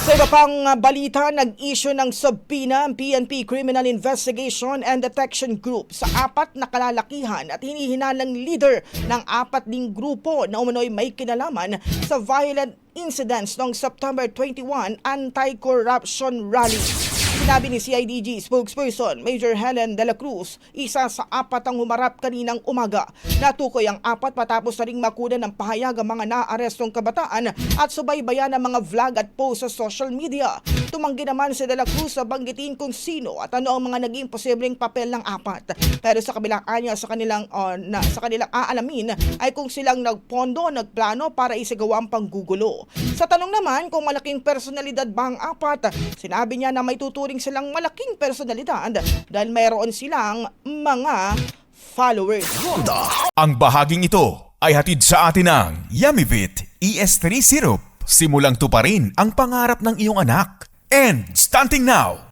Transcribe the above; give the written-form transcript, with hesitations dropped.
Sa iba pang balita, nag-issue ng subpoena ang PNP Criminal Investigation and Detection Group sa 4 na kalalakihan at hinihinalang leader ng 4 ding grupo na umano'y may kinalaman sa violent incidents noong September 21 anti-corruption rally. Sinabi ni CIDG spokesperson Major Helen De La Cruz, isa sa 4 ang humarap kaninang umaga. Natukoy ang 4 matapos na ring makunan ng pahayag ang mga naarestong kabataan at subaybayan ang mga vlog at post sa social media. Tumanggi naman si De La Cruz sa banggitin kung sino at ano ang mga naging posibleng papel ng 4. Pero sa kabilang anya sa kanilang aalamin ay kung silang nagpondo, nagplano para isagawa ang panggugulo. Sa tanong naman kung malaking personalidad ba ang 4, sinabi niya na may tuturing silang malaking personalidad dahil mayroon silang mga followers. Ang bahaging ito ay hatid sa atin ng Yummyvit ES3 Syrup. Simulang tuparin ang pangarap ng iyong anak. And starting now,